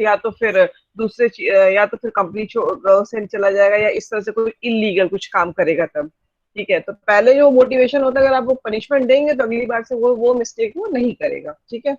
या तो फिर या तो फिर कंपनी से चला जाएगा, या इस तरह से कोई इलीगल कुछ काम करेगा तब। ठीक है, तो पहले जो मोटिवेशन होता है, अगर आप वो पनिशमेंट देंगे तो अगली बार से वो मिस्टेक वो नहीं करेगा। ठीक है।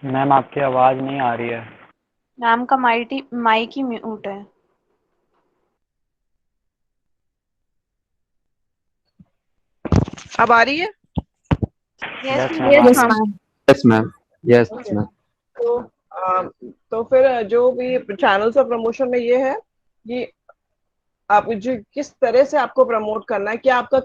मैम आपकी आवाज नहीं आ रही है। मैम का माइक ही म्यूट है। अब आ रही है? Yes yes ma'am. Ma'am Yes, ma'am. Yes, ma'am. Yes, okay. ma'am. तो तो फिर जो भी चैनल्स ऑफ प्रमोशन में ये है कि आप जो किस तरह से आपको प्रमोट करना है, क्या आपका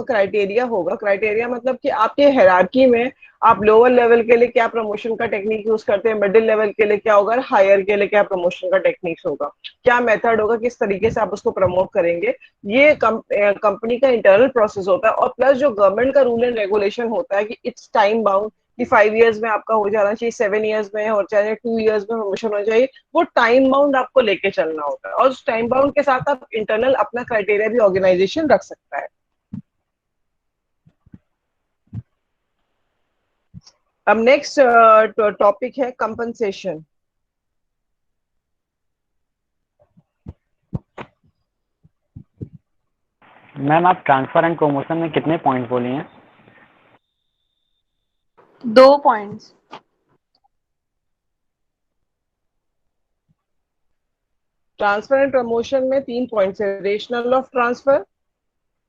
क्राइटेरिया होगा। क्राइटेरिया मतलब कि आपके हायरार्की में आप लोअर लेवल के लिए क्या प्रमोशन का टेक्निक यूज करते हैं, मिडिल लेवल के लिए क्या होगा, हायर के लिए क्या प्रमोशन का टेक्निक्स होगा, क्या मेथड होगा, किस तरीके से आप उसको प्रमोट करेंगे। ये कंपनी का इंटरनल प्रोसेस होता है। और प्लस जो गवर्नमेंट का रूल एंड रेगुलेशन होता है कि इट्स टाइम बाउंड, कि 5 इयर्स में आपका हो जाना चाहिए, 7 इयर्स में, और चाहे 2 इयर्स में प्रमोशन हो जाए, वो टाइम बाउंड आपको लेके चलना होता है। और उस टाइम बाउंड के साथ आप इंटरनल अपना क्राइटेरिया भी ऑर्गेनाइजेशन रख सकता है। अब नेक्स्ट टॉपिक है कंपनसेशन। मैम आप ट्रांसफर एंड प्रमोशन में कितने पॉइंट बोली हैं? 2 पॉइंट्स। ट्रांसफर एंड प्रमोशन में 3 पॉइंट्स है। Rational of transfer,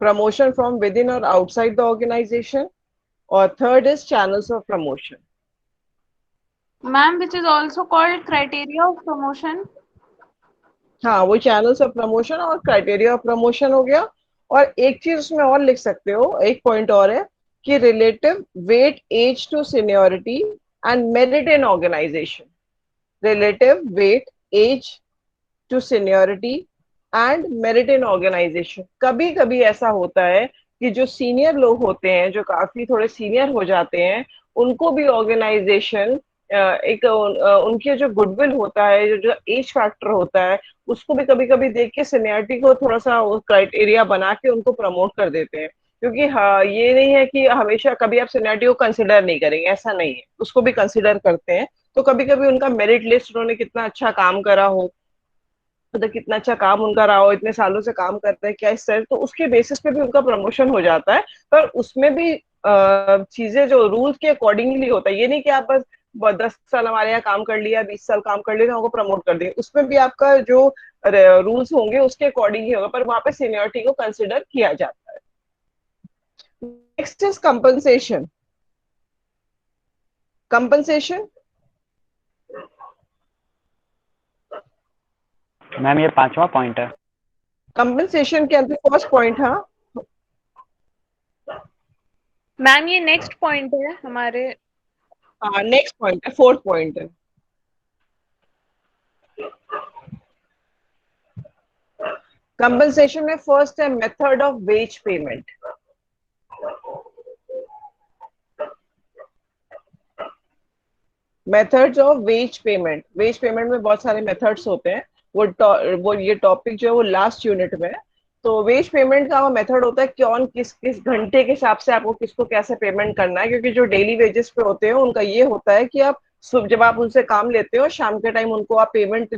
promotion from with in और आउटसाइड द ऑर्गेनाइजेशन, और third is channels of promotion. Ma'am which is also called criteria of promotion. हाँ, वो चैनल्स ऑफ प्रमोशन और criteria of promotion हो गया। और एक चीज उसमें और लिख सकते हो, एक पॉइंट और है कि relative weight as to seniority and merit in organisation. Relative weight as to seniority and merit in organisation. कभी कभी ऐसा होता है कि जो सीनियर लोग होते हैं, जो काफी थोड़े सीनियर हो जाते हैं, उनको भी ऑर्गेनाइजेशन उनके जो गुडविल होता है, जो जो एज फैक्टर होता है, उसको भी कभी कभी देख के सीनियरिटी को थोड़ा सा क्राइटेरिया बना के उनको प्रमोट कर देते हैं। क्योंकि हाँ, ये नहीं है कि हमेशा कभी आप सीनियरिटी को कंसिडर नहीं करेंगे, ऐसा नहीं है, उसको भी कंसिडर करते हैं। तो कभी कभी उनका मेरिट लिस्ट, उन्होंने कितना अच्छा काम करा हो, मतलब कितना अच्छा काम उनका रहा हो, इतने सालों से काम कर रहे हैं क्या इस तरह, तो उसके बेसिस पे भी उनका प्रमोशन हो जाता है। पर उसमें भी चीजें जो रूल्स के अकॉर्डिंगली होता है, ये नहीं कि आप बस 10 साल हमारे यहाँ काम कर लिया, 20 साल काम कर लिया, हमको प्रमोट कर दिया। उसमें भी आपका जो रूल्स होंगे उसके अकॉर्डिंग ही होगा, पर वहां पे सीनियरिटी को कंसिडर किया जाता है। Next is compensation. Compensation ma'am ये 5वां पॉइंट है। कंपनसेशन के अंदर फर्स्ट पॉइंट, हाँ। मैम ये नेक्स्ट पॉइंट है हमारे। हाँ, नेक्स्ट पॉइंट है, फोर्थ पॉइंट है। कंपनसेशन में फर्स्ट है method of wage payment. Methods of wage payment. Wage payment में बहुत सारे मेथड्स होते हैं। वो ये टॉपिक जो है वो लास्ट यूनिट में है। तो वेज पेमेंट का वो मेथड होता है कौन किस किस घंटे के हिसाब से आपको किसको कैसे पेमेंट करना है। क्योंकि जो डेली वेजेस पे होते हैं उनका ये होता है कि आप सुबह जब आप उनसे काम लेते हो, शाम के टाइम उनको आप पेमेंट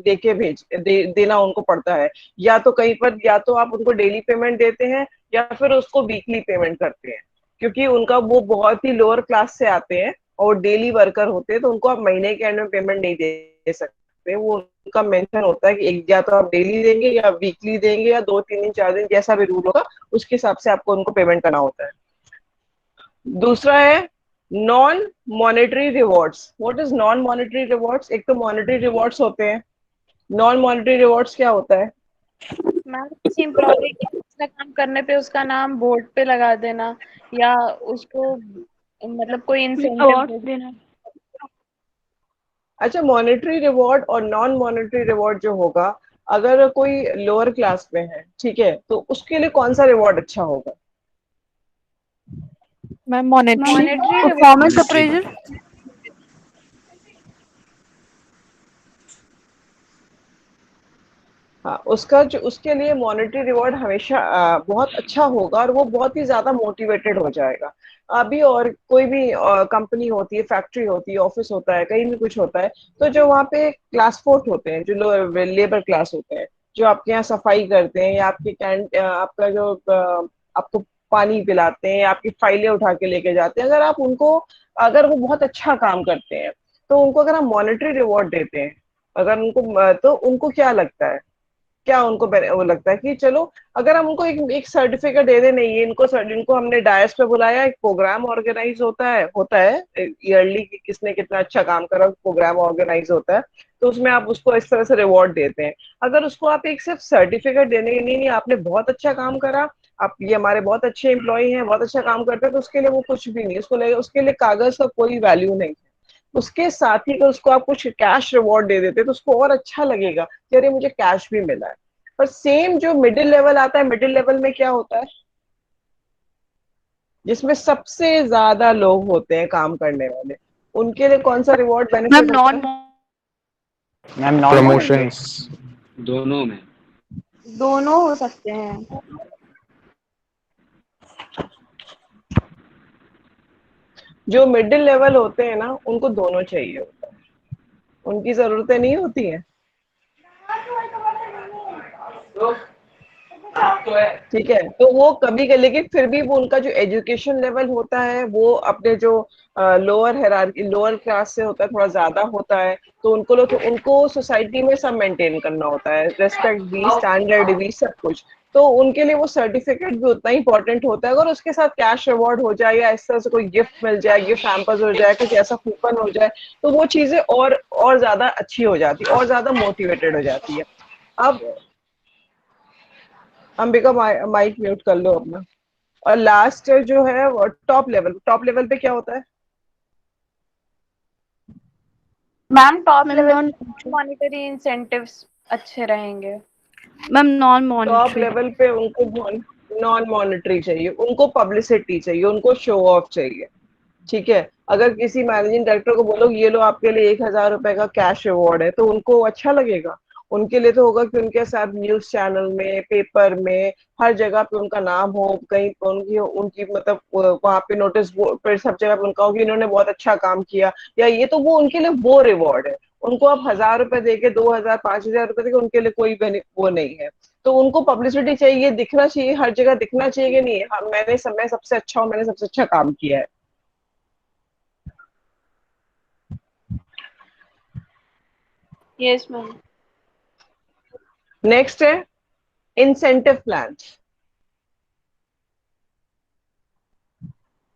देना उनको पड़ता है। या तो कहीं पर, या तो आप उनको डेली पेमेंट देते हैं, या फिर उसको वीकली पेमेंट करते हैं। क्योंकि उनका वो बहुत ही लोअर क्लास से आते हैं और डेली वर्कर होते हैं, तो उनको आप महीने के एंड में पेमेंट नहीं दे सकते। सकते हैं, वो उनका मेंशन होता है कि एक या तो आप डेली देंगे या वीकली देंगे या 2 3 दिन 4 दिन, जैसा भी रूल होगा उसके हिसाब से आपको उनको पेमेंट करना होता है। दूसरा है non monetary rewards. What is non monetary rewards? एक तो मॉनेटरी रिवॉर्ड्स होते हैं, नॉन मॉनेटरी रिवॉर्ड्स क्या होता है? मैम किसी एम्प्लॉय के अच्छा काम करने पे उसका नाम बोर्ड पे लगा देना, या उसको मतलब कोई इंसेंटिव अवार्ड दे देना। अच्छा, मॉनेटरी रिवॉर्ड और नॉन मॉनेटरी रिवॉर्ड जो होगा, अगर कोई लोअर क्लास में है, ठीक है, तो उसके लिए कौन सा रिवॉर्ड अच्छा होगा? Ma'am monetary monetary performance appraisal. हाँ, उसका जो उसके लिए मॉनेटरी रिवॉर्ड हमेशा बहुत अच्छा होगा और वो बहुत ही ज्यादा मोटिवेटेड हो जाएगा। अभी और कोई भी कंपनी होती है, फैक्ट्री होती है, ऑफिस होता है, कहीं भी कुछ होता है, तो जो वहाँ पे क्लास फोर्थ होते हैं, जो लेबर क्लास होते हैं, जो आपके यहाँ सफाई करते हैं या आपके आपका जो आपको पानी पिलाते हैं, आपकी फाइलें उठा के लेके जाते हैं, अगर वो बहुत अच्छा काम करते हैं, तो उनको अगर हम मॉनेटरी रिवॉर्ड देते हैं, अगर उनको तो उनको क्या लगता है, क्या उनको वो लगता है कि चलो, अगर हम उनको एक सर्टिफिकेट दे दे, नहीं, इनको हमने डायस पे बुलाया, एक प्रोग्राम ऑर्गेनाइज होता है ईयरली कि किसने कितना अच्छा काम करा, प्रोग्राम ऑर्गेनाइज होता है, तो उसमें आप उसको इस तरह से रिवॉर्ड देते हैं। अगर उसको आप एक सिर्फ सर्टिफिकेट देने, नहीं नहीं आपने बहुत अच्छा काम करा, आप ये हमारे बहुत अच्छे एम्प्लॉय हैं, बहुत अच्छा काम करते हैं, तो उसके लिए वो कुछ भी नहीं, उसके लिए कागज का कोई वैल्यू नहीं। उसके साथ ही अगर उसको आप कुछ कैश रिवॉर्ड दे देते तो उसको और अच्छा लगेगा कि अरे मुझे कैश भी मिला है। पर सेम जो मिडिल लेवल आता है, मिडिल लेवल में क्या होता है, जिसमें सबसे ज्यादा लोग होते हैं काम करने वाले, उनके लिए कौन सा रिवॉर्ड मैम बेनिफिट होता नॉन है? Ma'am non monetary. प्रमोशंस दोनों में। दोनों हो सकते हैं। जो मिडिल लेवल होते हैं ना, उनको दोनों चाहिए होता है, उनकी जरूरतें नहीं होती हैं, ठीक है, तो वो कभी के, लेकिन फिर भी वो उनका जो एजुकेशन लेवल होता है वो अपने जो लोअर क्लास से होता है, थोड़ा ज्यादा होता है, तो उनको सोसाइटी में सब मेंटेन करना होता है, रेस्पेक्ट भी, स्टैंडर्ड भी, सब कुछ। तो उनके लिए वो सर्टिफिकेट भी उतना ही इंपॉर्टेंट होता है। अगर उसके साथ कैश रिवॉर्ड हो जाए या इस तरह से कोई गिफ्ट मिल जाए, गिफ्ट हैम्पर्स हो जाए, कुछ ऐसा कूपन हो जाए, तो वो चीजें और ज्यादा अच्छी हो जाती है, और ज्यादा मोटिवेटेड हो जाती है। अब अंबिका, माइक म्यूट कर लो अपना। और लास्ट जो है टॉप लेवल पे क्या होता है? Ma'am top ma'am level non monetary incentives अच्छे रहेंगे। Ma'am non top monetary. Level पे उनको नॉन मॉनेटरी चाहिए, उनको पब्लिसिटी चाहिए, उनको शो ऑफ चाहिए, ठीक है। अगर किसी मैनेजिंग डायरेक्टर को बोलो ये लो आपके लिए 1,000 रुपए का कैश रिवॉर्ड है, तो उनको अच्छा लगेगा। उनके लिए तो होगा कि उनके साथ न्यूज चैनल में, पेपर में, हर जगह पे उनका नाम हो, कहीं पे उनकी उनकी मतलब वहां पे नोटिस बोर्ड पर सब जगह पे उनका हो कि इन्होंने बहुत अच्छा काम किया, या ये, तो वो उनके लिए वो रिवॉर्ड है। उनको आप 1,000 रुपए देके, 2,000 5,000 रुपए देके, उनके लिए कोई वो नहीं है। तो उनको पब्लिसिटी चाहिए, दिखना चाहिए, हर जगह दिखना चाहिए कि नहीं, हाँ, मैं सबसे अच्छा हूँ, मैंने सबसे अच्छा काम किया है। Yes ma'am. नेक्स्ट है इंसेंटिव प्लान।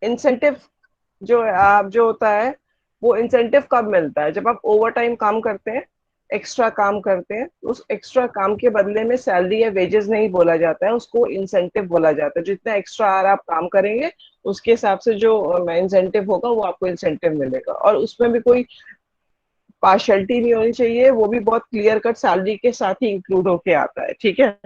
इंसेंटिव जो होता है, वो इंसेंटिव कब मिलता है? जब आप ओवर टाइम काम करते हैं, एक्स्ट्रा काम करते हैं, तो उस एक्स्ट्रा काम के बदले में सैलरी या वेजेस नहीं बोला जाता है, उसको इंसेंटिव बोला जाता है। जितना एक्स्ट्रा आवर आप काम करेंगे, उसके हिसाब से जो इंसेंटिव होगा वो आपको इंसेंटिव मिलेगा, और उसमें भी कोई पार्शलिटी नहीं होनी चाहिए, वो भी बहुत क्लियर कट सैलरी के साथ ही इंक्लूड होके आता है, ठीक है।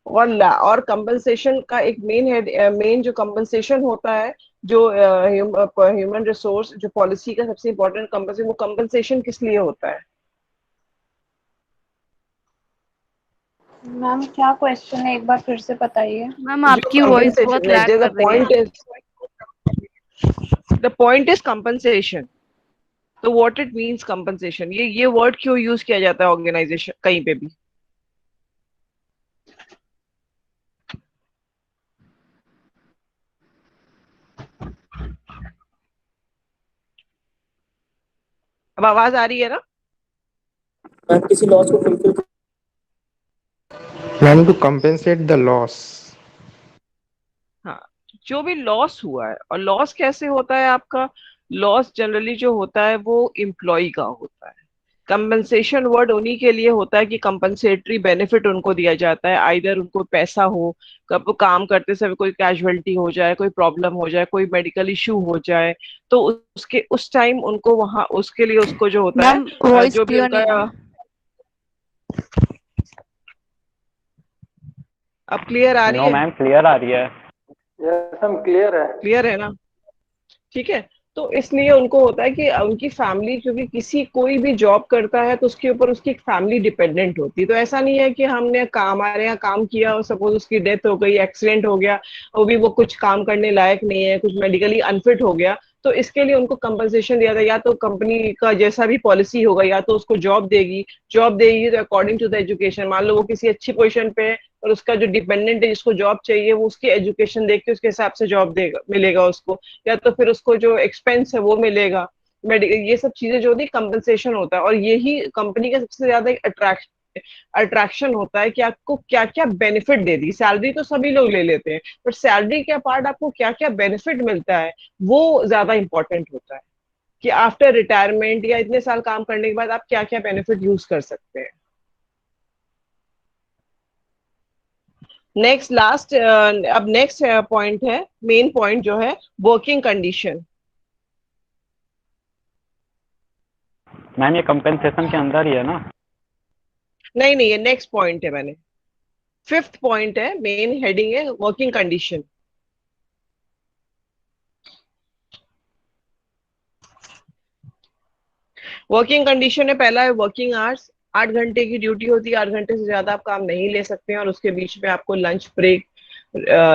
और कंपनसेशन का एक मेन जो कंपनसेशन होता है, जो ह्यूमन रिसोर्स जो पॉलिसी का सबसे इम्पोर्टेंट कंपनसेशन, वो कंपनसेशन किस लिए होता है? मैम क्या क्वेश्चन है, एक बार फिर से बताइए। मैम जो आपकी वॉइस बहुत कंपनसेशन, लैग कर रही है। The point is compensation. तो व्हाट इट मींस कंपनसेशन, ये वर्ड क्यों यूज किया जाता है ऑर्गेनाइजेशन कहीं पे भी? अब आवाज आ रही है ना? मैम किसी लॉस को fulfil ma'am to compensate the loss. हाँ, जो भी लॉस हुआ है, और लॉस कैसे होता है आपका? लॉस जनरली जो होता है वो एम्प्लॉय का होता है। कंपनसेशन वर्ड उन्हीं के लिए होता है कि कंपनसेटरी बेनिफिट उनको दिया जाता है, आइदर उनको पैसा हो, कब वो काम करते समय कोई कैजुअलिटी हो जाए, कोई प्रॉब्लम हो जाए, कोई मेडिकल इशू हो जाए, तो उसके उस टाइम उनको वहां उसके लिए उसको जो होता है मैम वॉइस जो भी क्लियर उनका। नहीं है। अब क्लियर आ रही नो है? मैम, क्लियर आ रही है। यस मैम क्लियर है। क्लियर है ना? ठीक है। तो इसलिए उनको होता है कि उनकी फैमिली, क्योंकि किसी कोई भी जॉब करता है तो उसके ऊपर उसकी एक फैमिली डिपेंडेंट होती है। तो ऐसा नहीं है कि हमने काम हमारे यहाँ काम किया और सपोज उसकी डेथ हो गई, एक्सीडेंट हो गया, वो भी वो कुछ काम करने लायक नहीं है, कुछ मेडिकली अनफिट हो गया, तो इसके लिए उनको कंपनसेशन दिया था। या तो कंपनी का जैसा भी पॉलिसी होगा, या तो उसको जॉब देगी तो अकॉर्डिंग टू द एजुकेशन, मान लो वो किसी अच्छी पोजीशन पे है और उसका जो डिपेंडेंट है जिसको जॉब चाहिए, वो उसकी एजुकेशन देख के उसके हिसाब से जॉब देगा, मिलेगा उसको। या तो फिर उसको जो एक्सपेंस है वो मिलेगा, ये सब चीजें जो होती है कंपनसेशन होता है। और यही कंपनी का सबसे ज्यादा अट्रैक्शन होता है कि आपको क्या क्या बेनिफिट दे दी। सैलरी तो सभी लोग ले लेते हैं, पर सैलरी के पार्ट आपको क्या क्या बेनिफिट मिलता है वो ज्यादा इंपॉर्टेंट होता है, कि आफ्टर रिटायरमेंट या इतने साल काम करने के बाद आप क्या क्या बेनिफिट यूज कर सकते हैं। नेक्स्ट लास्ट अब नेक्स्ट पॉइंट है, मेन पॉइंट जो है वर्किंग कंडीशन। मैम ये कंपेंसेशन के अंदर ही है ना? नहीं नहीं, ये नेक्स्ट पॉइंट है, मैंने फिफ्थ पॉइंट है, मेन हेडिंग है वर्किंग कंडीशन। वर्किंग कंडीशन में पहला है वर्किंग आवर्स। 8 घंटे की ड्यूटी होती है, 8 घंटे से ज्यादा आप काम नहीं ले सकते हैं, और उसके बीच में आपको लंच ब्रेक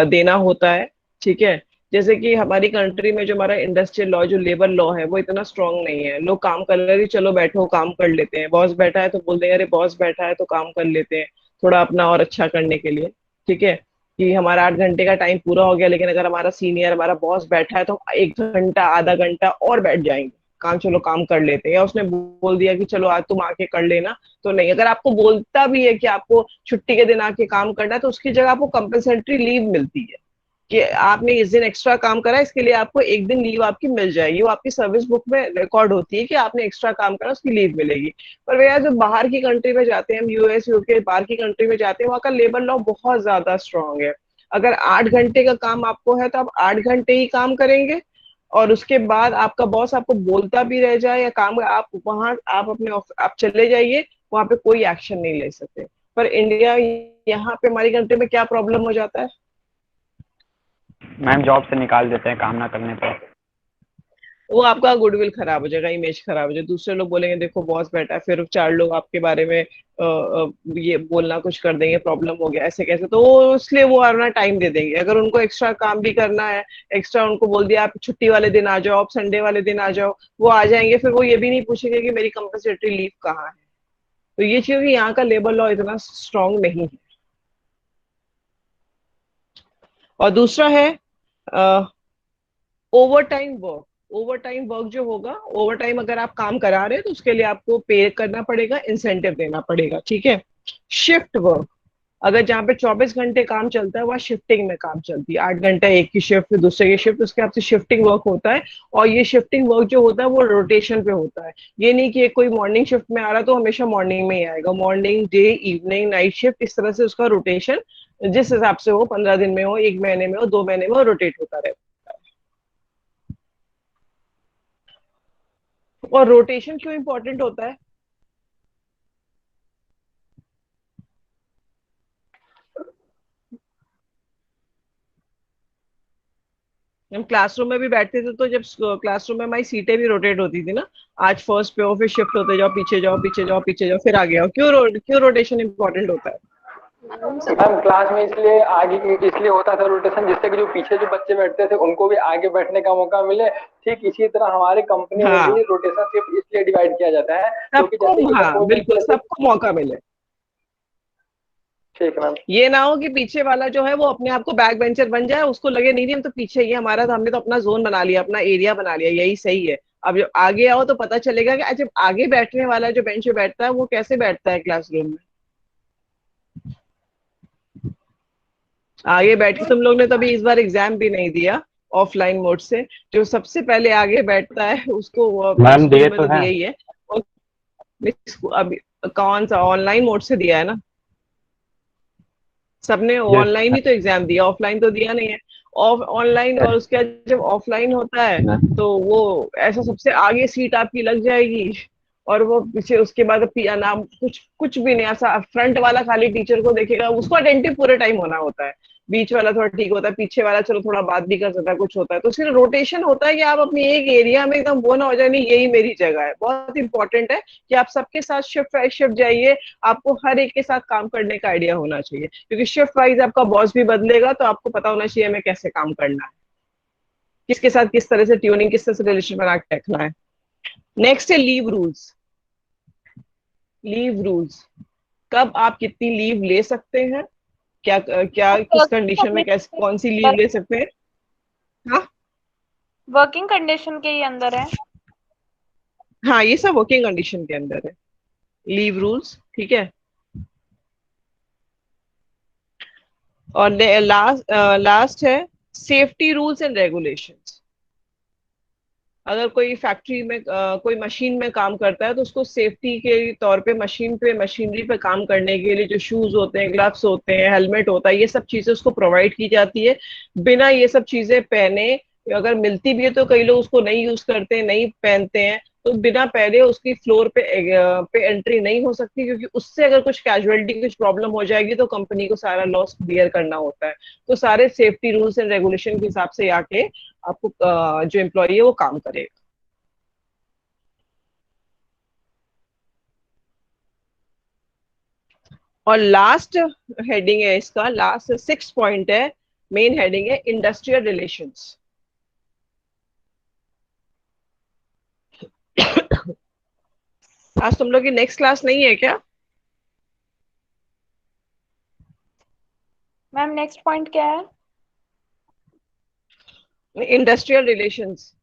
देना होता है। ठीक है। जैसे कि हमारी कंट्री में जो हमारा इंडस्ट्रियल लॉ, जो लेबर लॉ है, वो इतना स्ट्रांग नहीं है। लोग काम कर रहे हैं, चलो बैठो काम कर लेते हैं, बॉस बैठा है तो बोल देंगे अरे बॉस बैठा है तो काम कर लेते हैं, थोड़ा अपना और अच्छा करने के लिए। ठीक है, कि हमारा 8 घंटे का टाइम पूरा हो गया, लेकिन अगर हमारा सीनियर, हमारा बॉस बैठा है तो हम 1 घंटा आधा घंटा और बैठ जाएंगे, काम चलो काम कर लेते हैं। या उसने बोल दिया कि चलो आज तुम आके कर लेना, तो नहीं। अगर आपको बोलता भी है कि आपको छुट्टी के दिन आके काम करना है, तो उसकी जगह आपको कंपलसरी लीव मिलती है, कि आपने इस दिन एक्स्ट्रा काम करा, इसके लिए आपको एक दिन लीव आपकी मिल जाएगी। वो आपकी सर्विस बुक में रिकॉर्ड होती है कि आपने एक्स्ट्रा काम करा, उसकी लीव मिलेगी। पर भैया जो बाहर की कंट्री में जाते हैं हम, यूएस यूके बाहर की कंट्री में जाते हैं, वहाँ का लेबर लॉ बहुत ज्यादा स्ट्रांग है। अगर 8 घंटे का काम आपको है तो आप 8 घंटे ही काम करेंगे, और उसके बाद आपका बॉस आपको बोलता भी रह जाए या काम आप वहां आप अपने आप चले जाइए, वहां पे कोई एक्शन नहीं ले सकते। पर इंडिया, यहाँ पे हमारी कंट्री में क्या प्रॉब्लम हो जाता है? मैम जॉब से निकाल देते हैं काम ना करने पे। वो आपका गुडविल खराब हो जाएगा, इमेज खराब हो जाएगा, दूसरे लोग बोलेंगे देखो बॉस बैठा है, फिर 4 लोग आपके बारे में ये बोलना कुछ कर देंगे, प्रॉब्लम हो गया ऐसे कैसे, तो इसलिए वो अपना टाइम दे देंगे। अगर उनको एक्स्ट्रा काम भी करना है, एक्स्ट्रा उनको बोल दिया आप छुट्टी वाले दिन आ जाओ, आप संडे वाले दिन आ जाओ, वो आ जाएंगे। फिर वो ये भी नहीं पूछेंगे कि मेरी कंपनसेटरी लीव कहाँ है। तो ये चीज, यहाँ का लेबर लॉ इतना स्ट्रांग नहीं है। और दूसरा है over time work. Over time work जो होगा, ओवर टाइम अगर आप काम करा रहे हैं तो उसके लिए आपको पे करना पड़ेगा, इंसेंटिव देना पड़ेगा। ठीक है। शिफ्ट वर्क, अगर जहाँ पे 24 घंटे काम चलता है, वहाँ शिफ्टिंग में काम चलती है। 8 घंटा एक की शिफ्ट, फिर दूसरे की शिफ्ट, उसके आपसे शिफ्टिंग वर्क होता है। और ये शिफ्टिंग वर्क जो होता है वो रोटेशन पे होता है। ये नहीं कि कोई मॉर्निंग शिफ्ट में आ रहा तो हमेशा मॉर्निंग में ही आएगा, morning day evening night shift, इस तरह से उसका रोटेशन जिस हिसाब से हो, 15 दिन में हो, 1 महीने में हो, 2 महीने में हो, रोटेट होता रहता है। और रोटेशन क्यों इंपॉर्टेंट होता है? हम क्लासरूम में भी बैठते थे, तो जब क्लासरूम में हमारी सीटें भी रोटेट होती थी ना, आज फर्स्ट पे हो, फिर शिफ्ट होते जाओ, पीछे जाओ पीछे जाओ पीछे जाओ, फिर आगे आओ। क्यों रोटेशन इंपॉर्टेंट होता है? मैम क्लास में इसलिए आगे इसलिए होता था रोटेशन, जिससे कि जो पीछे जो बच्चे बैठते थे उनको भी आगे बैठने का मौका मिले। ठीक इसी तरह हमारे कंपनी में हाँ, भी रोटेशन सिर्फ इसलिए डिवाइड किया जाता है क्योंकि सबको, जैसे कि हाँ सपोज बिल्कुल, सबको मौका मिले। ठीक है मैम। ये ना हो कि पीछे वाला जो है वो अपने आप को बैक बेंचर बन जाए, उसको लगे नहीं नहीं हम तो पीछे ही है, हमारा तो हमने तो अपना जोन बना लिया, अपना एरिया बना लिया, यही सही है। अब जब आगे आओ तो पता चलेगा कि अच्छा आगे बैठने वाला जो बेंच पे बैठता है वो कैसे बैठता है क्लासरूम में। आगे बैठ के तुम लोग ने तो अभी इस बार एग्जाम भी नहीं दिया ऑफलाइन मोड से। जो सबसे पहले आगे बैठता है उसको वो अपने मैम स्कूल दिए में तो तो हैं। दिया ही है। और अभी कौन सा ऑनलाइन मोड से दिया है ना? सबने यस ऑनलाइन ही तो एग्जाम दिया, ऑफलाइन तो दिया नहीं है। ऑफ ऑनलाइन, और उसके बाद जब ऑफलाइन होता है मैम। तो वो ऐसा सबसे आगे सीट आपकी लग जाएगी, और वो पीछे उसके बाद नाम कुछ कुछ भी नहीं, ऐसा फ्रंट वाला खाली टीचर को देखेगा, उसको अटेंटिव पूरे टाइम होना होता है। बीच वाला थोड़ा ठीक होता है, पीछे वाला चलो थोड़ा बात भी कर सकता है, कुछ होता है तो फिर रोटेशन होता है कि आप अपनी एक एरिया में एकदम वो ना हो जाए नहीं यही मेरी जगह है। बहुत इंपॉर्टेंट है कि आप सबके साथ शिफ्ट वाइज शिफ्ट जाइए। आपको हर एक के साथ काम करने का आइडिया होना चाहिए, क्योंकि शिफ्ट वाइज आपका बॉस भी बदलेगा तो आपको पता होना चाहिए हमें कैसे काम करना है, किसके साथ किस तरह से ट्यूनिंग, किस तरह से रिलेशन बना के रखना है। नेक्स्ट है लीव रूल्स। लीव रूल्स, कब आप कितनी लीव ले सकते हैं, क्या क्या किस कंडीशन में कैसे कौन सी लीव ले सकते हैं। हाँ, वर्किंग कंडीशन के ही अंदर है। हाँ ये सब वर्किंग कंडीशन के अंदर है, लीव रूल्स, ठीक है। और लास्ट है सेफ्टी रूल्स एंड रेगुलेशंस। अगर कोई फैक्ट्री में कोई मशीन में काम करता है तो उसको सेफ्टी के तौर पे मशीन पे मशीनरी पे काम करने के लिए जो शूज होते हैं, ग्लव्स होते हैं, हेलमेट होता है, ये सब चीजें उसको प्रोवाइड की जाती है। बिना ये सब चीजें पहने, अगर मिलती भी है तो कई लोग उसको नहीं यूज करते हैं, नहीं पहनते हैं, तो बिना पहने उसकी फ्लोर पे एंट्री नहीं हो सकती, क्योंकि उससे अगर कुछ कैजुअलिटी कुछ प्रॉब्लम हो जाएगी तो कंपनी को सारा लॉस बियर करना होता है। तो सारे सेफ्टी रूल्स एंड रेगुलेशन के हिसाब से आके आपको जो एम्प्लॉई है वो काम करेगा। और लास्ट हेडिंग है इसका, लास्ट 6 पॉइंट है, मेन हेडिंग है इंडस्ट्रियल रिलेशंस। आज तुम लोग की नेक्स्ट क्लास नहीं है क्या? मैम नेक्स्ट पॉइंट क्या है? Industrial relations.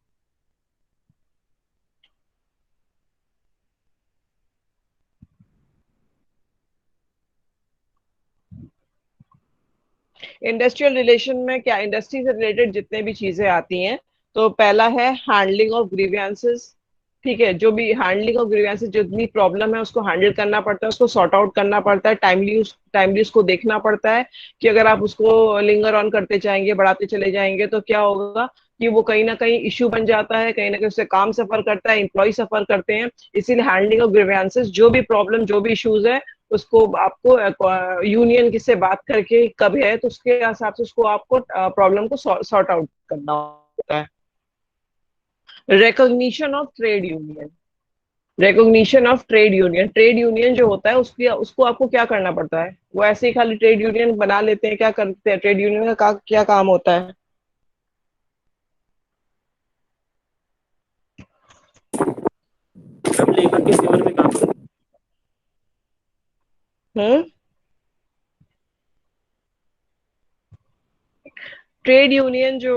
इंडस्ट्रियल रिलेशन में क्या, इंडस्ट्री से रिलेटेड जितने भी चीजें आती हैं, तो पहला है हैंडलिंग ऑफ ग्रीवियंसेस। ठीक है, जो भी हैंडलिंग ऑफ ग्रीवियंसेस, जितनी प्रॉब्लम है उसको हैंडल करना पड़ता है, उसको सॉर्ट आउट करना पड़ता है, टाइमली उसको देखना पड़ता है कि अगर आप उसको लिंगर ऑन करते जाएंगे, बढ़ाते चले जाएंगे तो क्या होगा कि वो कहीं ना कहीं इश्यू बन जाता है, कहीं ना कहीं उससे काम सफर करता है, एम्प्लॉय सफर करते हैं। इसीलिए हैंडलिंग ऑफ ग्रीवियंसेस, जो भी प्रॉब्लम जो भी इश्यूज है उसको आपको यूनियन किससे बात करके कब है तो उसके हिसाब से उसको आपको प्रॉब्लम को सॉर्ट आउट करना होता है। Recognition of trade union. Recognition of trade union, trade union जो होता है उसकी उसको आपको क्या करना पड़ता है? वो ऐसे ही खाली ट्रेड यूनियन बना लेते हैं? क्या करते हैं ट्रेड यूनियन का क्या काम होता है? हम लेबर के फेवर में काम करते हम्म। ट्रेड यूनियन जो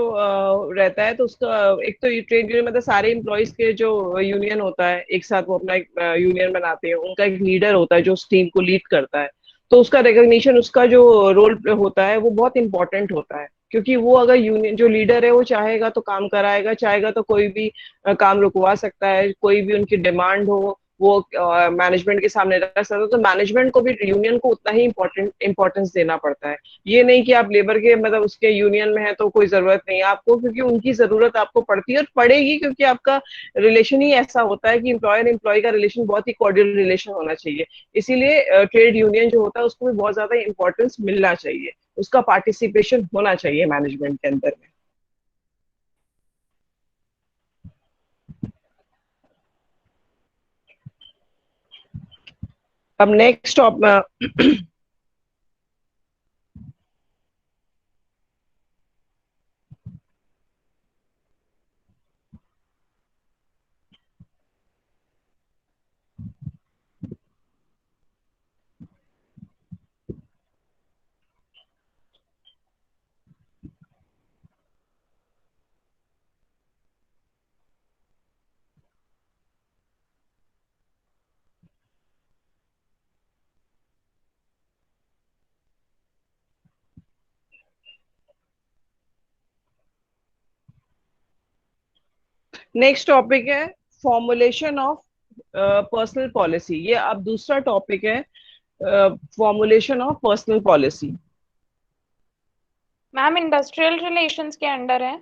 रहता है तो उसका एक तो ट्रेड यूनियन मतलब सारे एम्प्लॉयज के जो यूनियन होता है एक साथ वो अपना एक यूनियन बनाते हैं, उनका एक लीडर होता है जो उस टीम को लीड करता है। तो उसका रिकॉग्निशन, उसका जो रोल होता है वो बहुत इंपॉर्टेंट होता है, क्योंकि वो अगर यूनियन जो लीडर है वो चाहेगा तो काम कराएगा, चाहेगा तो कोई भी काम रुकवा सकता है, कोई भी उनकी डिमांड हो वो मैनेजमेंट के सामने रख सकता है। तो मैनेजमेंट को भी यूनियन को उतना ही इंपॉर्टेंस देना पड़ता है। ये नहीं कि आप लेबर के मतलब उसके यूनियन में है तो कोई जरूरत नहीं है आपको, क्योंकि उनकी जरूरत आपको पड़ती है और पड़ेगी, क्योंकि आपका रिलेशन ही ऐसा होता है कि एम्प्लॉयर एम्प्लॉय का रिलेशन बहुत ही कॉर्डियल रिलेशन होना चाहिए। इसीलिए ट्रेड यूनियन जो होता है उसको भी बहुत ज्यादा इंपॉर्टेंस मिलना चाहिए, उसका पार्टिसिपेशन होना चाहिए मैनेजमेंट के अंदर में। अब नेक्स्ट नेक्स्ट टॉपिक है फॉर्मुलेशन ऑफ पर्सनल पॉलिसी। ये अब दूसरा टॉपिक है, formulation of personal policy. Ma'am industrial relations के अंडर है।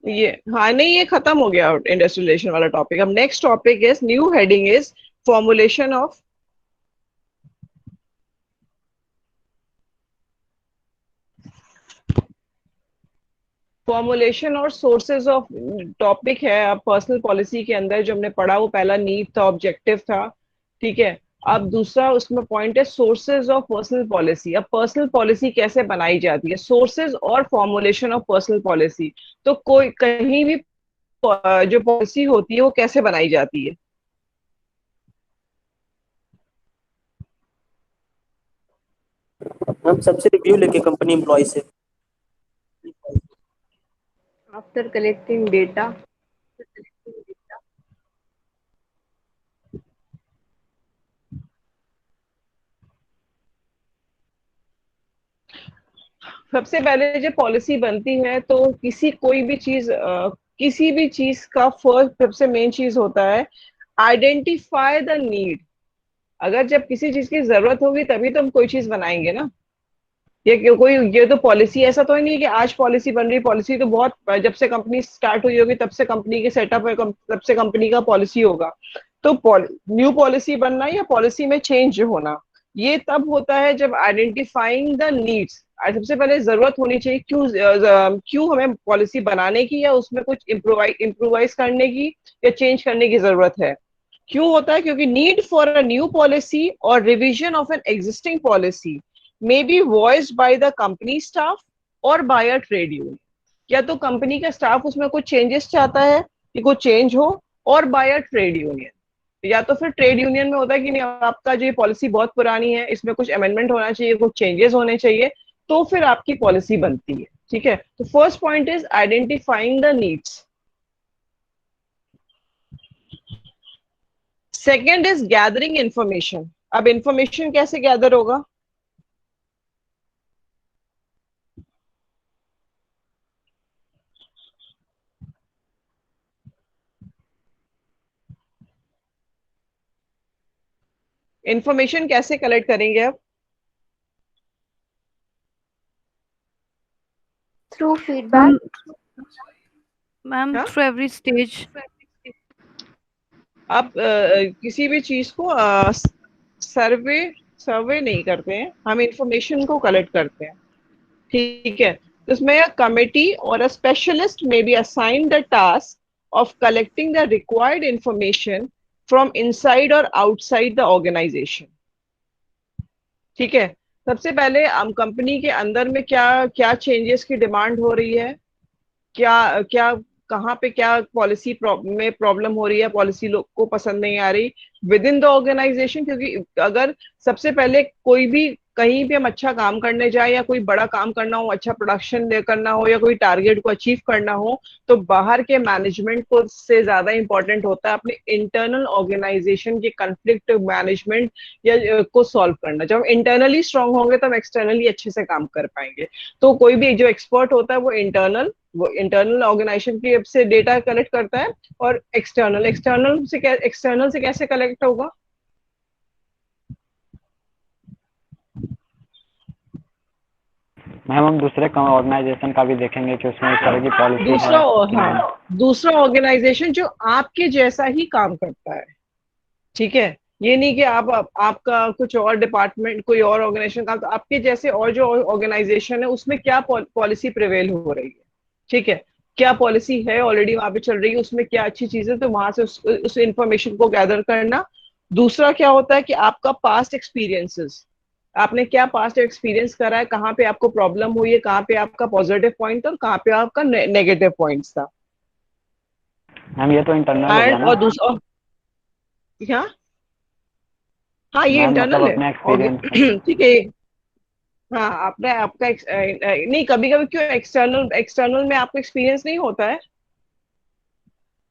ये हाँ नहीं, ये खत्म हो गया इंडस्ट्रियल रिलेशन वाला टॉपिक। अब next topic is, new heading is formulation of formulation और सोर्सेज ऑफ। टॉपिक है अब पर्सनल पॉलिसी के अंदर जो हमने पढ़ा, वो पहला नीड था, ऑब्जेक्टिव था, ठीक है। अब दूसरा उसमें पॉइंट है सोर्सेज ऑफ पर्सनल पॉलिसी। अब पर्सनल पॉलिसी कैसे बनाई जाती है, सोर्सेज और फॉर्मुलेशन ऑफ पर्सनल पॉलिसी। तो कोई कहीं भी जो पॉलिसी होती है वो कैसे बनाई जाती है। हम सबसे रिव्यू लेके कंपनी एम्प्लॉय से। After collecting data, सबसे पहले जब पॉलिसी बनती है तो किसी भी चीज का फर्स्ट सबसे मेन चीज होता है आइडेंटिफाई द नीड। अगर जब किसी चीज की जरूरत होगी तभी तो हम कोई चीज बनाएंगे ना। ये तो पॉलिसी ऐसा तो ही नहीं है कि आज पॉलिसी बन रही। पॉलिसी तो बहुत जब से कंपनी स्टार्ट हुई होगी तब से कंपनी के सेटअप है, तब से कंपनी का पॉलिसी होगा। तो न्यू पॉलिसी बनना या पॉलिसी में चेंज होना, ये तब होता है जब आइडेंटिफाइंग द नीड्स। सबसे पहले जरूरत होनी चाहिए, क्यों हमें पॉलिसी बनाने की या उसमें कुछ इम्प्रोवाइज करने की या चेंज करने की जरूरत है। क्यों होता है, क्योंकि need for a new policy और revision of an existing policy may be voiced by the company staff or by a trade union। या तो कंपनी का स्टाफ उसमें कुछ चेंजेस चाहता है कि कुछ चेंज हो, और बाय अ ट्रेड यूनियन। या तो फिर ट्रेड यूनियन में होता है कि नहीं, आपका जो पॉलिसी बहुत पुरानी है, इसमें कुछ अमेंडमेंट होना चाहिए, कुछ चेंजेस होने चाहिए, तो फिर आपकी पॉलिसी बनती है, ठीक है। तो first point is identifying the needs. Second is gathering information. अब इंफॉर्मेशन कैसे गैदर होगा, इंफॉर्मेशन कैसे कलेक्ट करेंगे आप। through feedback, मैम हाँ? Through every stage. आप किसी भी चीज को सर्वे नहीं करते हैं, हम इंफॉर्मेशन को कलेक्ट करते हैं, ठीक है। तो इसमें कमिटी और अ स्पेशलिस्ट में be assign the task of collecting the required information from inside और आउटसाइड द ऑर्गेनाइजेशन, ठीक है। सबसे पहले हम कंपनी के अंदर में क्या क्या चेंजेस की डिमांड हो रही है, क्या क्या कहाँ पे क्या पॉलिसी में प्रॉब्लम हो रही है, पॉलिसी लोग को पसंद नहीं आ रही विद इन द ऑर्गेनाइजेशन। क्योंकि अगर सबसे पहले कोई भी कहीं भी हम अच्छा काम करने जाए या कोई बड़ा काम करना हो, अच्छा प्रोडक्शन करना हो या कोई टारगेट को अचीव करना हो, तो बाहर के मैनेजमेंट को से ज्यादा इंपॉर्टेंट होता है अपने इंटरनल ऑर्गेनाइजेशन के कॉन्फ्लिक्ट मैनेजमेंट या को सॉल्व करना। जब हम इंटरनली स्ट्रांग होंगे तो हम एक्सटर्नली अच्छे से काम कर पाएंगे। तो कोई भी जो एक्सपर्ट होता है वो इंटरनल ऑर्गेनाइजेशन की से डेटा कलेक्ट करता है, और एक्सटर्नल से कैसे कलेक्ट होगा। मैम हम दूसरे ऑर्गेनाइजेशन का भी देखेंगे कि उसमें इस तरह की पॉलिसी दूसरा है कि नहीं। हाँ, दूसरा ऑर्गेनाइजेशन जो आपके जैसा ही काम करता है, ठीक है। ये नहीं कि आपका कुछ और डिपार्टमेंट कोई और ऑर्गेनाइजेशन का, तो आपके जैसे और जो ऑर्गेनाइजेशन है उसमें क्या पॉलिसी प्रिवेल हो रही है, ठीक है। क्या पॉलिसी है ऑलरेडी वहां पे चल रही है, उसमें क्या अच्छी चीजें, तो वहां से उस इंफॉर्मेशन को गैदर करना। दूसरा क्या होता है कि आपका पास्ट एक्सपीरियंसेस, आपने क्या पास्ट एक्सपीरियंस करा है, कहाँ पे आपको प्रॉब्लम हुई है, कहाँ पे आपका पॉजिटिव पॉइंट था और कहाँ पे आपका नेगेटिव पॉइंट्स था। मैम ये तो इंटरनल हो गया एंड ना। और दूसरा क्या, हाँ ये मैम इंटरनल मतलब है, अपने एक्सपीरियंस। ठीक है। हाँ आपने आपका नहीं, कभी कभी क्यों एक्सटर्नल एक्सटर्नल में आपको एक्सपीरियंस नहीं होता है।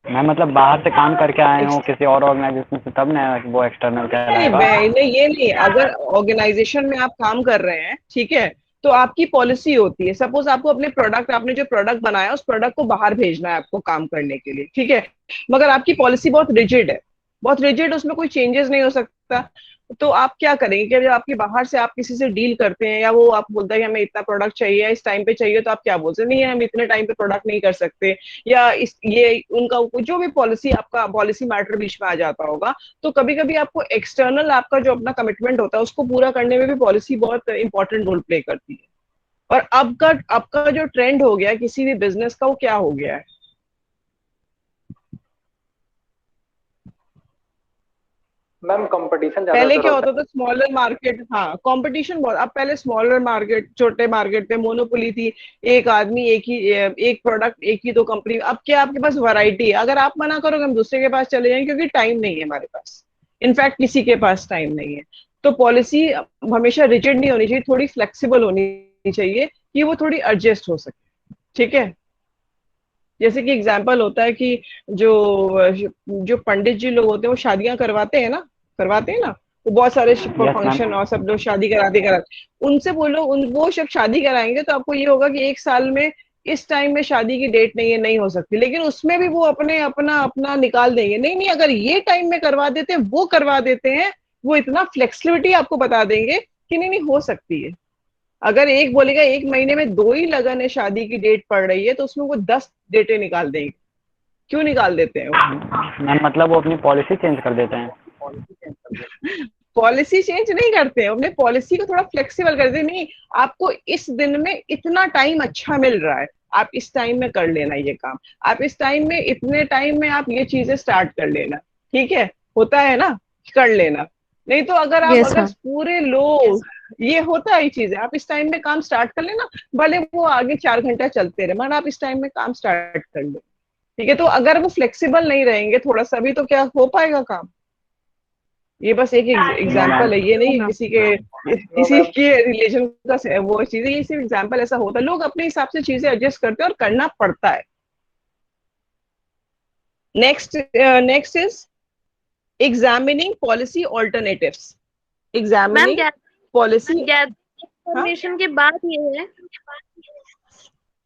मैम मतलब बाहर से काम करके आए हो किसी और ऑर्गेनाइजेशन से, तब ना वो एक्सटर्नल नहीं कहलाएगा। ये नहीं, अगर ऑर्गेनाइजेशन में आप काम कर रहे हैं, ठीक है, तो आपकी पॉलिसी होती है, सपोज आपको अपने प्रोडक्ट, आपने जो प्रोडक्ट बनाया उस प्रोडक्ट को बाहर भेजना है आपको काम करने के लिए, ठीक है, मगर आपकी पॉलिसी बहुत रिजिड है, बहुत रिजिड, उसमें कोई चेंजेस नहीं हो सकता। तो आप क्या करेंगे कि जब आपके बाहर से आप किसी से डील करते हैं या वो आप बोलता है कि हमें इतना प्रोडक्ट चाहिए इस टाइम पे चाहिए, तो आप क्या बोलते हैं, नहीं हम इतने टाइम पे प्रोडक्ट नहीं कर सकते, या इस ये उनका जो भी पॉलिसी, आपका पॉलिसी मैटर बीच में आ जाता होगा। तो कभी कभी आपको एक्सटर्नल आपका जो अपना कमिटमेंट होता है उसको पूरा करने में भी पॉलिसी बहुत इंपॉर्टेंट रोल प्ले करती है। और अब का जो ट्रेंड हो गया है किसी भी बिजनेस का, वो क्या हो गया है, मैम कंपटीशन ज्यादा पहले क्या होता होता था स्मॉलर मार्केट, हाँ कंपटीशन बहुत, अब पहले स्मॉलर मार्केट, छोटे मार्केट थे, मोनोपोली थी, एक आदमी एक प्रोडक्ट एक ही दो कंपनी। अब क्या आपके पास वैरायटी है, अगर आप मना करोगे हम दूसरे के पास चले जाएंगे, क्योंकि टाइम नहीं है हमारे पास, इनफैक्ट किसी के पास टाइम नहीं है। तो पॉलिसी हमेशा रिजिड नहीं होनी चाहिए, थोड़ी फ्लेक्सिबल होनी चाहिए कि वो थोड़ी एडजस्ट हो सके, ठीक है। जैसे कि एग्जाम्पल होता है कि जो जो पंडित जी लोग होते हैं वो शादियां करवाते हैं ना, वो बहुत सारे यस मैम। फंक्शन और सब लोग शादी कराते उनसे बोलो, वो जब शादी कराएंगे तो आपको ये होगा कि एक साल में इस टाइम में शादी की डेट नहीं है, नहीं हो सकती, लेकिन उसमें भी वो अपने अपना अपना निकाल देंगे, नहीं नहीं अगर ये टाइम में करवा देते हैं वो करवा देते हैं, वो इतना फ्लेक्सिबिलिटी आपको बता देंगे कि नहीं नहीं हो सकती है। अगर एक बोलेगा एक महीने में दो ही लगन है, शादी की डेट पड़ रही है, तो उसमें वो 10 डेटें निकाल देंगे। क्यों निकाल देते हैं वो? मैम मतलब वो अपनी पॉलिसी चेंज कर देते हैं। पॉलिसी चेंज नहीं करते हैं, अपने पॉलिसी को थोड़ा फ्लेक्सिबल कर देते हैं, नहीं आपको इस दिन में इतना टाइम अच्छा मिल रहा है, आप इस टाइम में कर लेना ये काम, आप इस टाइम में इतने टाइम में आप ये चीजें स्टार्ट कर लेना, ठीक है, होता है ना, कर लेना। नहीं तो Yes, अगर ma'am. पूरे लोग, ये होता है ये चीजें, आप इस टाइम में काम स्टार्ट कर लेना, भले वो आगे 4 घंटा चलते रहे, मगर आप इस टाइम में काम स्टार्ट कर लो, ठीक है। तो अगर वो फ्लेक्सिबल नहीं रहेंगे थोड़ा सा भी, तो क्या हो पाएगा काम? ये बस एक नो मैम। एग्जाम्पल है, ये नहीं No. किसी के रिलेशन का वो चीज है, ये सिर्फ एग्जाम्पल, ऐसा होता है, लोग अपने हिसाब से चीजें एडजस्ट करते हैं और करना पड़ता है। Next is examining policy alternatives, ma'am examining policy. हाँ इंफॉर्मेशन के बाद ये है।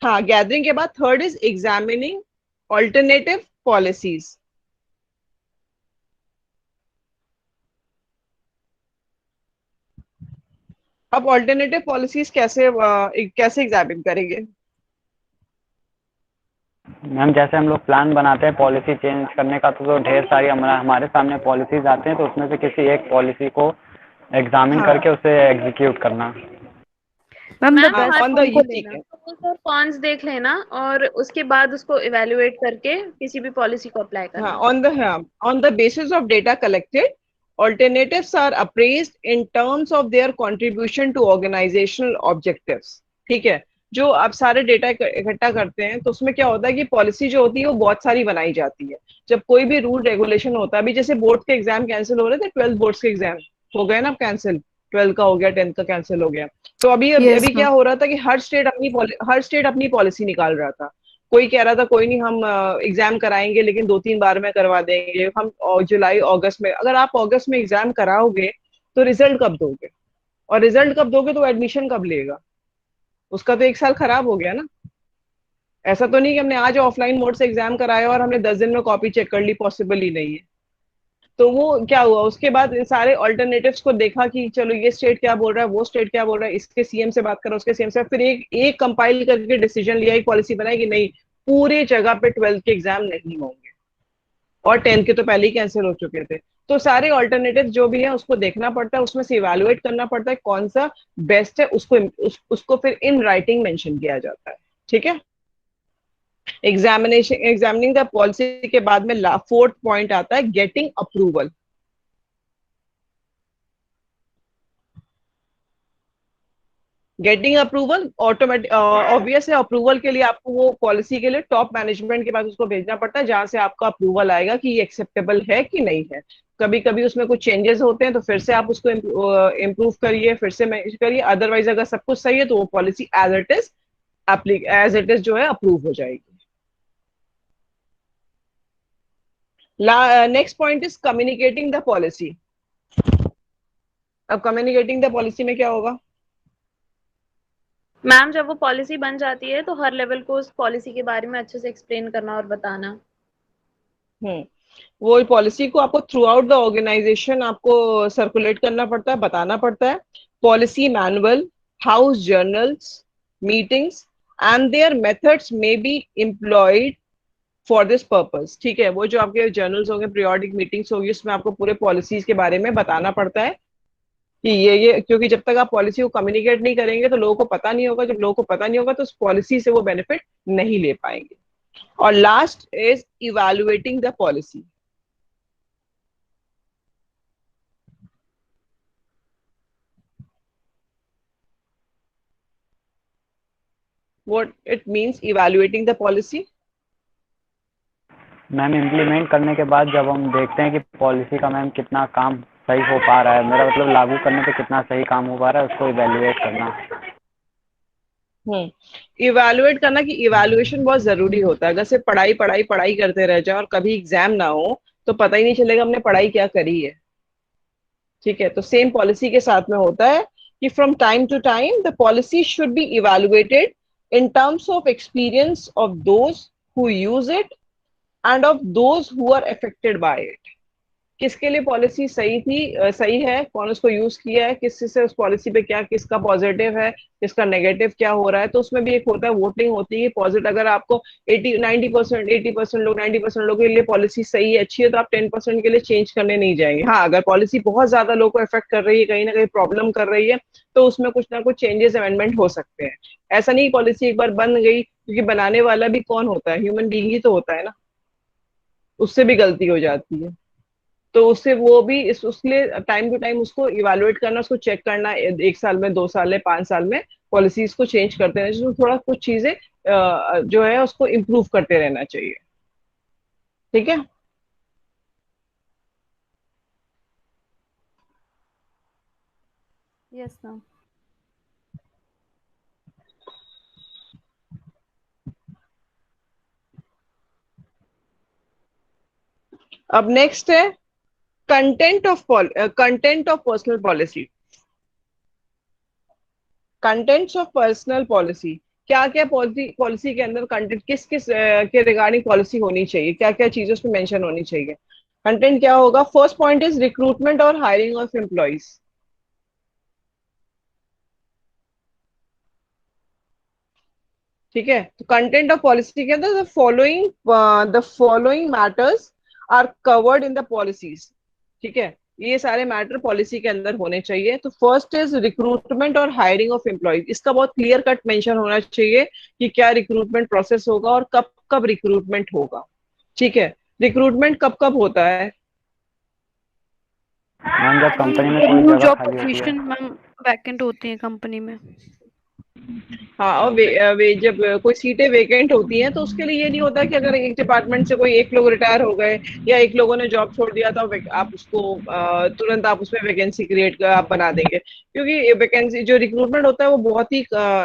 हाँ, गैदरिंग के बाद third is examining alternative policies. अब ऑल्टरनेटिव पॉलिसीज कैसे एग्जामिन करेंगे? मैम जैसे हम लोग प्लान बनाते हैं पॉलिसी चेंज करने का, तो ढेर सारी हमारे सामने पॉलिसीज आते हैं, तो उसमें से किसी एक पॉलिसी को एग्जामिन हाँ करके उसे एग्जीक्यूट करना। Ma'am, the ma'am best on the, one को ठीक लेना. है, और कॉन्स देख लेना और उसके बाद उसको इवेलुएट करके किसी भी पॉलिसी को अप्लाई हाँ, करना। On the basis of data collected alternatives are appraised in terms of their contribution to organizational objectives, ठीक है। जो आप सारे डेटा इकट्ठा करते हैं तो उसमें क्या होता है कि पॉलिसी जो होती है वो बहुत सारी बनाई जाती है। जब कोई भी रूल रेगुलेशन होता है, अभी जैसे बोर्ड के एग्जाम कैंसिल हो रहे थे, 12 बोर्ड्स के एग्जाम हो गए ना कैंसिल, 12 का हो गया, 10 का कैंसिल हो गया। तो अभी अभी Yes, अभी क्या ma'am. हो रहा था कि हर स्टेट अपनी पॉलिसी निकाल रहा था। कोई कह रहा था कोई नहीं हम एग्जाम कराएंगे लेकिन 2-3 बार में करवा देंगे हम, जुलाई अगस्त में। अगर आप अगस्त में एग्जाम कराओगे तो रिजल्ट कब दोगे, और रिजल्ट कब दोगे तो एडमिशन कब लेगा, उसका तो एक साल खराब हो गया ना। ऐसा तो नहीं कि हमने आज ऑफलाइन मोड से एग्जाम कराया और हमने 10 दिन में कॉपी चेक कर ली, पॉसिबल ही नहीं है। तो वो क्या हुआ, उसके बाद सारे ऑल्टरनेटिव्स को देखा कि चलो ये स्टेट क्या बोल रहा है, वो स्टेट क्या बोल रहा है, इसके सीएम से बात करो, उसके सीएम से, फिर एक कंपाइल करके डिसीजन लिया, एक पॉलिसी बनाई कि नहीं पूरे जगह पे 12th के एग्जाम नहीं होंगे, और 10th के तो पहले ही कैंसिल हो चुके थे। तो सारे ऑल्टरनेटिव जो भी है उसको देखना पड़ता है, उसमें से इवेलुएट करना पड़ता है कौन सा बेस्ट है, उसको फिर इन राइटिंग मेंशन किया जाता है, ठीक है। एग्जामिनिंग द पॉलिसी के बाद में फोर्थ पॉइंट आता है getting approval. Getting approval automatic obvious है, अप्रूवल के लिए आपको वो पॉलिसी के लिए टॉप मैनेजमेंट के पास उसको भेजना पड़ता है, जहां से आपका अप्रूवल आएगा कि ये एक्सेप्टेबल है कि नहीं है। कभी कभी उसमें कुछ चेंजेस होते हैं तो फिर से आप उसको इम्प्रूव करिए, फिर से मैनेज करिए, अदरवाइज अगर सब कुछ सही है तो वो पॉलिसी एज इट इज जो है अप्रूव हो जाएगी। Next point is communicating the policy. अब कम्युनिकेटिंग द पॉलिसी में क्या होगा, मैम जब वो पॉलिसी बन जाती है तो हर लेवल को उस पॉलिसी के बारे में अच्छे से एक्सप्लेन करना और बताना। वो पॉलिसी को आपको थ्रू आउट द ऑर्गेनाइजेशन आपको सर्कुलेट करना पड़ता है, बताना पड़ता है। Policy manual, house journals, meetings and their methods may be employed for this purpose. ठीक है, वो जो आपके जर्नल्स होंगे, पीरियोडिक मीटिंग्स होगी, उसमें आपको पूरे पॉलिसीज के बारे में बताना पड़ता है कि ये, क्योंकि जब तक आप पॉलिसी को कम्युनिकेट नहीं करेंगे तो लोगों को पता नहीं होगा। जब लोगों को पता नहीं होगा तो उस पॉलिसी से वो बेनिफिट नहीं ले पाएंगे। और last is evaluating the policy. What it means evaluating the policy? Ma'am implement करने के बाद जब हम देखते हैं कि पॉलिसी का मैम कितना काम सही हो पा रहा है, मेरा मतलब लागू करने पे कितना सही काम हो पा रहा है, उसको इवेल्युएट करना। इवैल्यूएट करना कि इवैल्यूएशन बहुत जरूरी होता है। अगर सिर्फ पढ़ाई पढ़ाई पढ़ाई करते रह जाए और कभी एग्जाम ना हो तो पता ही नहीं चलेगा हमने पढ़ाई क्या करी है। ठीक है, तो सेम पॉलिसी के साथ में होता है कि from time to time the policy should be evaluated in terms of experience of those who use it and of those who are affected by it. किसके लिए पॉलिसी सही थी, सही है, कौन उसको यूज किया है, किस से उस पॉलिसी पे क्या, किसका पॉजिटिव है, किसका नेगेटिव क्या हो रहा है। तो उसमें भी एक होता है, वोटिंग होती है। पॉजिटिव अगर आपको 80-90% 80% लोग 90% लोगों के लिए पॉलिसी सही है, अच्छी है, तो आप 10% के लिए चेंज करने नहीं जाएंगे। हाँ, अगर पॉलिसी बहुत ज्यादा लोगों को इफेक्ट कर रही है, कहीं ना कहीं प्रॉब्लम कर रही है, तो उसमें कुछ ना कुछ चेंजेस अमेंडमेंट हो सकते हैं। ऐसा नहीं पॉलिसी एक बार बन गई, क्योंकि बनाने वाला भी कौन होता है, ह्यूमन बीइंग ही तो होता है ना, उससे भी गलती हो जाती है। तो उससे वो भी इस उसके लिए टाइम टू टाइम उसको इवेलुएट करना, उसको चेक करना, 1 साल में, 2 साल में, 5 साल में पॉलिसीज को चेंज करते रहना, जिसमें थोड़ा कुछ चीजें जो है उसको इम्प्रूव करते रहना चाहिए। ठीक है। Yes ma'am. अब नेक्स्ट है content of personal policy. Contents of personal policy, क्या क्या पॉलिसी के अंदर कंटेंट, किस किस के रिगार्डिंग पॉलिसी होनी चाहिए, क्या क्या चीजें उसमें मेंशन होनी चाहिए। कंटेंट क्या होगा? फर्स्ट पॉइंट इज रिक्रूटमेंट और हायरिंग ऑफ एम्प्लॉइज। ठीक है, तो कंटेंट ऑफ पॉलिसी के अंदर the following matters are covered in the policies. ठीक है, ये सारे मैटर पॉलिसी के अंदर होने चाहिए। तो फर्स्ट इज रिक्रूटमेंट और हायरिंग ऑफ एम्प्लॉइज। इसका बहुत क्लियर कट मेंशन होना चाहिए कि क्या रिक्रूटमेंट प्रोसेस होगा और कब कब रिक्रूटमेंट होगा। ठीक है, रिक्रूटमेंट कब कब होता है? मैम जब कंपनी में कोई न्यू जगह जॉब खाली होती है। पोजीशन मैम वैकेंट होती है कंपनी में। हाँ, और जब कोई सीटें वेकेंट होती हैं तो उसके लिए ये नहीं होता कि अगर एक डिपार्टमेंट से कोई एक लोग रिटायर हो गए या एक लोगों ने जॉब छोड़ दिया तो आप उसको तुरंत आप उसमें वैकेंसी क्रिएट आप बना देंगे। क्योंकि वैकेंसी जो रिक्रूटमेंट होता है वो बहुत ही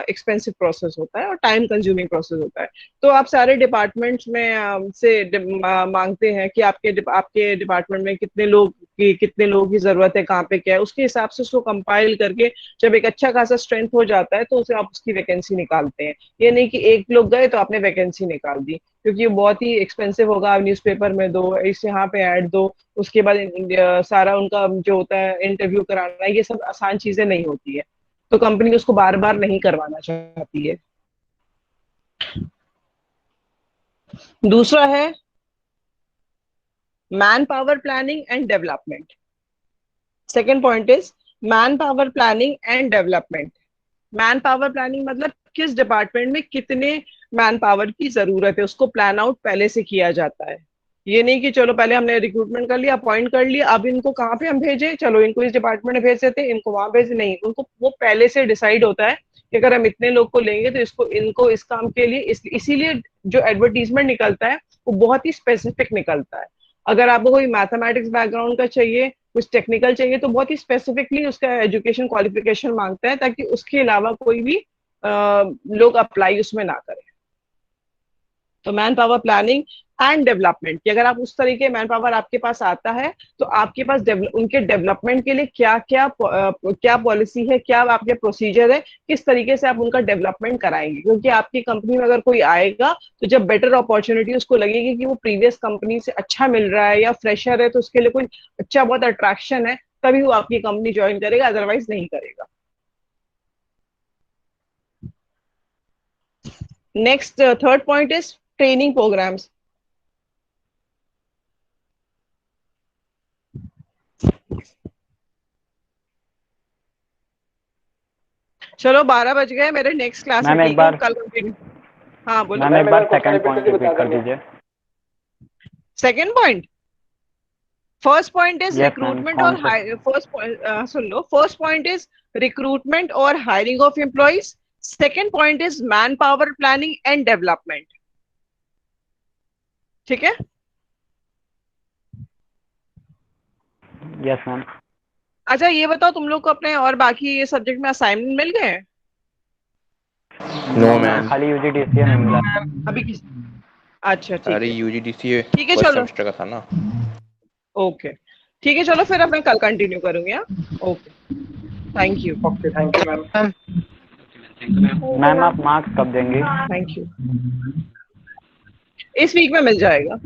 एक्सपेंसिव प्रोसेस होता है और टाइम कंज्यूमिंग प्रोसेस होता है। तो आप सारे डिपार्टमेंट्स में मांगते हैं कि आपके डिपार्टमेंट में कितने लोगों की जरूरत है, कहाँ पे क्या है, उसके हिसाब से उसको कंपाइल करके जब एक अच्छा खासा स्ट्रेंथ हो जाता है तो उसे आप उसकी वैकेंसी निकालते हैं। ये नहीं कि एक लोग गए तो आपने वैकेंसी निकाल दी, क्योंकि ये बहुत ही एक्सपेंसिव होगा। आप न्यूज़पेपर में दो, इस यहाँ पे ऐड दो, उसके बाद सारा उनका जो होता है इंटरव्यू कराना, ये सब आसान चीजें नहीं होती है। तो कंपनी उसको बार बार नहीं करवाना चाहती है। दूसरा है man power planning and development. Second point is manpower planning and development. Man power planning मतलब किस डिपार्टमेंट में कितने मैन पावर की जरूरत है, उसको प्लान आउट पहले से किया जाता है। ये नहीं कि चलो पहले हमने रिक्रूटमेंट कर लिया, अपॉइंट कर लिया, अब इनको कहाँ पे हम भेजें, चलो इनको इस डिपार्टमेंट में भेज देते हैं, इनको वहां भेज, नहीं, उनको वो पहले से डिसाइड होता है कि अगर हम इतने लोग को लेंगे तो इनको इस काम के लिए इसीलिए जो एडवर्टीजमेंट निकलता है वो बहुत ही स्पेसिफिक निकलता है। अगर आपको कोई मैथमेटिक्स बैकग्राउंड का चाहिए, कुछ टेक्निकल चाहिए, तो बहुत ही स्पेसिफिकली उसका एजुकेशन क्वालिफिकेशन मांगता है, ताकि उसके अलावा कोई भी लोग अप्लाई उसमें ना करें। तो man power planning and development, कि अगर आप उस तरीके मैन पावर आपके पास आता है तो आपके पास उनके डेवलपमेंट के लिए क्या क्या पॉलिसी है, क्या आपके प्रोसीजर है, किस तरीके से आप उनका डेवलपमेंट कराएंगे। क्योंकि आपकी कंपनी में अगर कोई आएगा तो जब बेटर अपॉर्चुनिटी उसको लगेगी कि वो प्रीवियस कंपनी से अच्छा मिल रहा है या फ्रेशर है, तो उसके लिए कोई अच्छा बहुत अट्रैक्शन है, तभी वो आपकी कंपनी ज्वाइन करेगा, अदरवाइज नहीं करेगा। Next third point is training programmes. चलो 12 बज गए, मेरे नेक्स्ट क्लास मैम है, एक ठीक है, बार कल कंटिन्यू। हाँ बोलो। मैम एक बार सेकंड पॉइंट रिपीट कर दीजिए। Second point, first point is Yes, ma'am. Recruitment कौन और सा? फर्स्ट पॉइंट सुन लो, फर्स्ट पॉइंट इज रिक्रूटमेंट और hiring of employees, second point is manpower planning and development. ठीक है, यस मैम। अच्छा ये बताओ तुम लोग को अपने और बाकी ये सब्जेक्ट में असाइनमेंट मिल गए? No ma'am. खाली यूजीडीसीए में मिला। अभी किस, अच्छा ठीक अरे है, यूजीडीसीए ठीक है फर्स्ट चलो, सेमेस्टर का था ना। ओके ठीक है, चलो फिर अब मैं कल कंटिन्यू करूंगी। Okay, thank you. Okay, thank you ma'am. Ma'am आप मार्क्स कब देंगे? थैंक यू, इस वीक में मिल जाएगा।